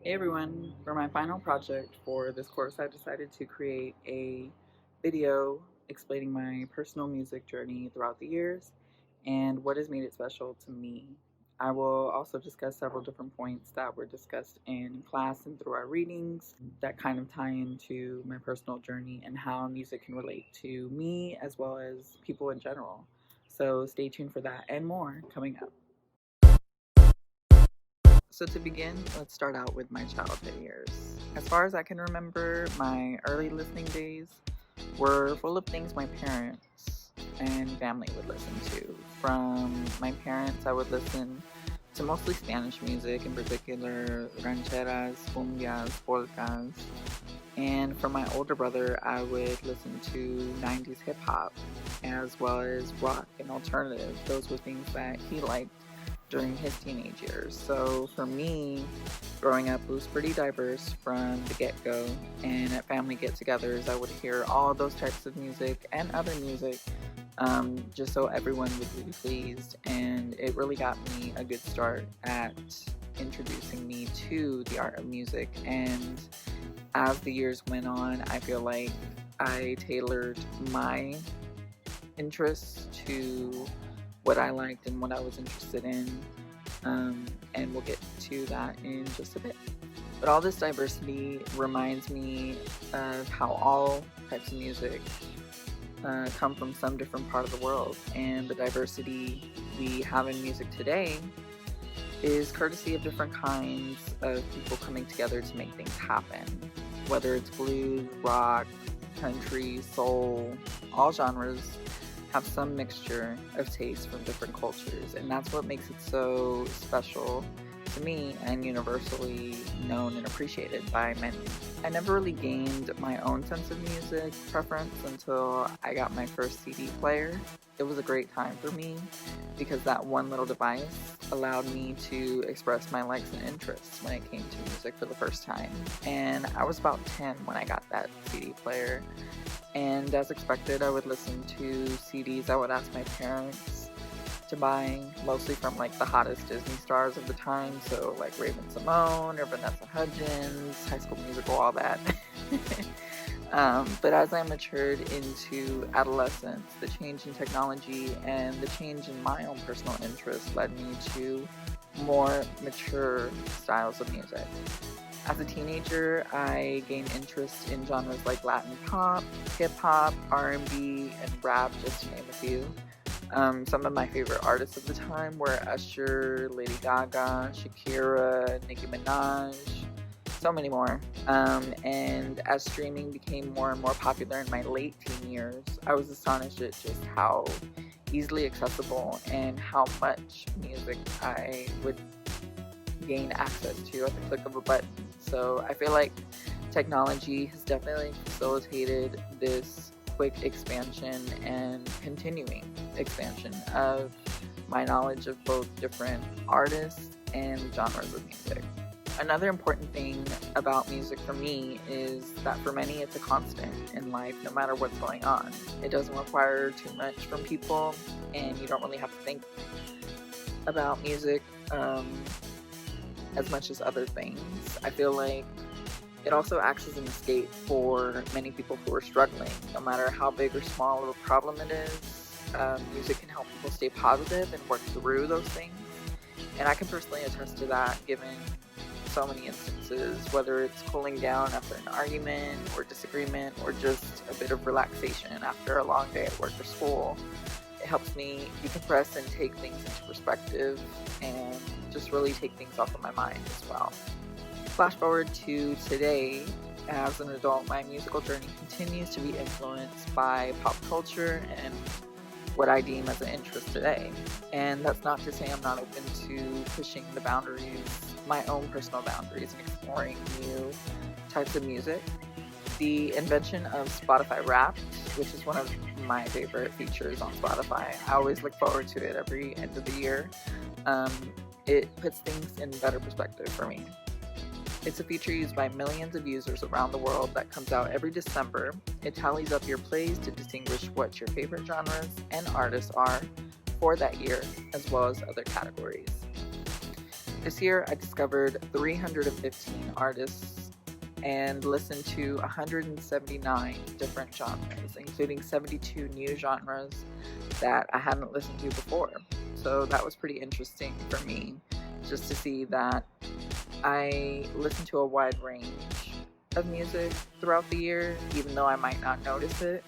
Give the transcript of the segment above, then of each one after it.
Hey everyone, for my final project for this course, I decided to create a video explaining my personal music journey throughout the years and what has made it special to me. I will also discuss several different points that were discussed in class and through our readings that kind of tie into my personal journey and how music can relate to me as well as people in general. So stay tuned for that and more coming up. So to begin, let's start out with my childhood years. As far as I can remember, my early listening days were full of things my parents and family would listen to. From my parents, I would listen to mostly Spanish music, in particular rancheras, cumbias, polkas. And from my older brother, I would listen to 90s hip hop as well as rock and alternative. Those were things that he liked during his teenage years. So for me, growing up, it was pretty diverse from the get-go, and at family get-togethers, I would hear all those types of music and other music, just so everyone would be pleased. And it really got me a good start at introducing me to the art of music. And as the years went on, I feel like I tailored my interests to what I liked and what I was interested in, and we'll get to that in just a bit. But all this diversity reminds me of how all types of music come from some different part of the world, and the diversity we have in music today is courtesy of different kinds of people coming together to make things happen. Whether it's blues, rock, country, soul, all genres have some mixture of taste from different cultures, and that's what makes it so special to me and universally known and appreciated by many. I never really gained my own sense of music preference until I got my first CD player. It was a great time for me because that one little device allowed me to express my likes and interests when it came to music for the first time. And I was about 10 when I got that CD player. And as expected, I would listen to CDs I would ask my parents to buy, mostly from like the hottest Disney stars of the time, so like Raven Simone or Vanessa Hudgens, High School Musical, all that. But as I matured into adolescence, the change in technology and the change in my own personal interests led me to more mature styles of music. As a teenager, I gained interest in genres like Latin pop, hip-hop, R&B, and rap, just to name a few. Some of my favorite artists of the time were Usher, Lady Gaga, Shakira, Nicki Minaj, so many more. And as streaming became more and more popular in my late teen years, I was astonished at just how easily accessible and how much music I would gain access to at the click of a button. So I feel like technology has definitely facilitated this quick expansion and continuing expansion of my knowledge of both different artists and genres of music. Another important thing about music for me is that for many it's a constant in life, no matter what's going on. It doesn't require too much from people, and you don't really have to think about music as much as other things. I feel like it also acts as an escape for many people who are struggling. No matter how big or small of a problem it is, music can help people stay positive and work through those things. And I can personally attest to that, given so many instances, whether it's cooling down after an argument or disagreement or just a bit of relaxation after a long day at work or school. It helps me decompress and take things into perspective and just really take things off of my mind as well. Flash forward to today. As an adult, my musical journey continues to be influenced by pop culture and what I deem as an interest today. And that's not to say I'm not open to pushing the boundaries, my own personal boundaries, and exploring new types of music. The invention of Spotify Wrapped, which is one of my favorite features on Spotify. I always look forward to it every end of the year. It puts things in better perspective for me. It's a feature used by millions of users around the world that comes out every December. It tallies up your plays to distinguish what your favorite genres and artists are for that year, as well as other categories. This year I discovered 315 artists and listened to 179 different genres, including 72 new genres that I hadn't listened to before. So that was pretty interesting for me, just to see that I listen to a wide range of music throughout the year, even though I might not notice it.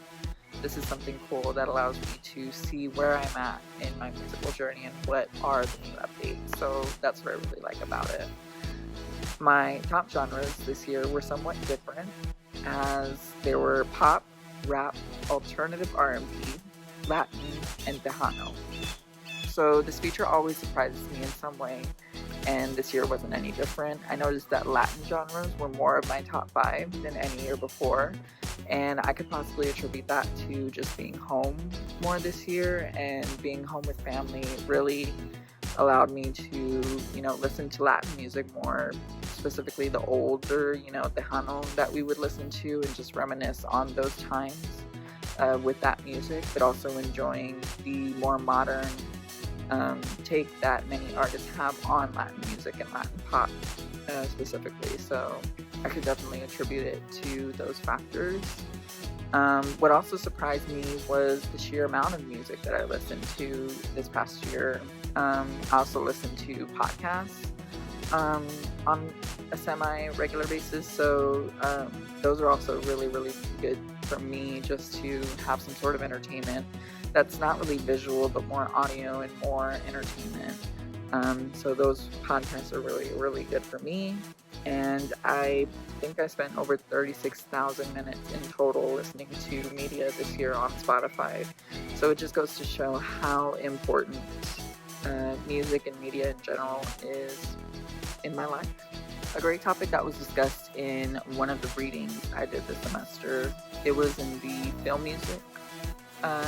This is something cool that allows me to see where I'm at in my musical journey and what are the new updates. So that's what I really like about it. My top genres this year were somewhat different, as there were pop, rap, alternative R&B, Latin, and Tejano. So this feature always surprises me in some way, and this year wasn't any different. I noticed that Latin genres were more of my top 5 than any year before, and I could possibly attribute that to just being home more this year, and being home with family really allowed me to, listen to Latin music more, specifically the older, Tejano that we would listen to, and just reminisce on those times with that music, but also enjoying the more modern take that many artists have on Latin music and Latin pop specifically. So I could definitely attribute it to those factors. What also surprised me was the sheer amount of music that I listened to this past year. I also listened to podcasts on a semi-regular basis, so those are also really, really good for me, just to have some sort of entertainment that's not really visual, but more audio and more entertainment. So those podcasts are really, really good for me. And I think I spent over 36,000 minutes in total listening to media this year on Spotify. So it just goes to show how important music and media in general is in my life. A great topic that was discussed in one of the readings I did this semester, it was in the film music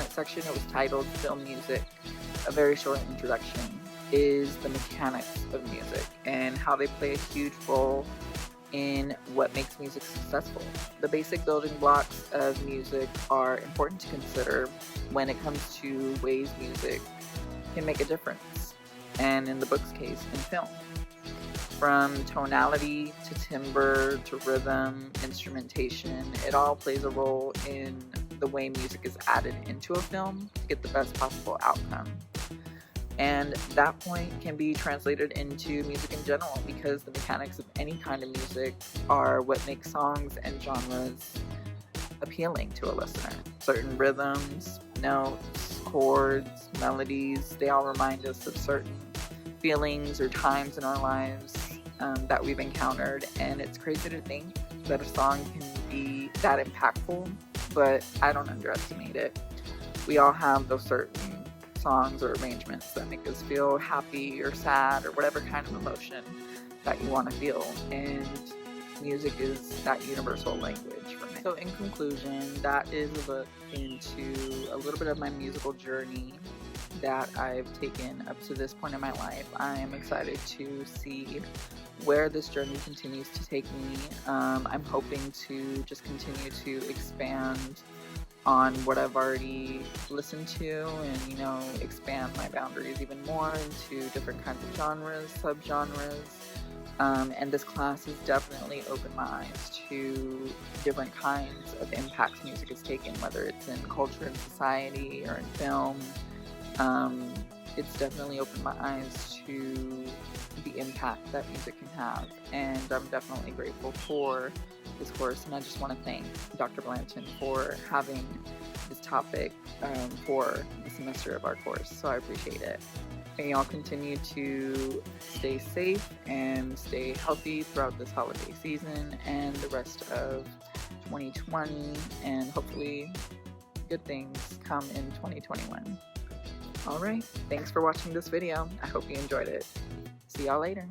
section. It was titled Film Music, a very short introduction, is the mechanics of music and how they play a huge role in what makes music successful. The basic building blocks of music are important to consider when it comes to ways music can make a difference, and in the book's case, in film. From tonality to timbre to rhythm, instrumentation, it all plays a role in the way music is added into a film to get the best possible outcome. And that point can be translated into music in general, because the mechanics of any kind of music are what makes songs and genres appealing to a listener. Certain rhythms, notes, chords, melodies, they all remind us of certain feelings or times in our lives that we've encountered, and it's crazy to think that a song can be that impactful, but I don't underestimate it. We all have those certain songs or arrangements that make us feel happy or sad or whatever kind of emotion that you want to feel, and music is that universal language for me. So in conclusion, that is a look into a little bit of my musical journey that I've taken up to this point in my life. I am excited to see where this journey continues to take me. I'm hoping to just continue to expand on what I've already listened to, and expand my boundaries even more into different kinds of genres, subgenres. And this class has definitely opened my eyes to different kinds of impacts music has taken, whether it's in culture and society or in film. It's definitely opened my eyes to the impact that music can have, and I'm definitely grateful for this course. And I just want to thank Dr. Blanton for having this topic for the semester of our course, so I appreciate it. And y'all continue to stay safe and stay healthy throughout this holiday season and the rest of 2020, and hopefully good things come in 2021. Alright, thanks for watching this video. I hope you enjoyed it. See y'all later.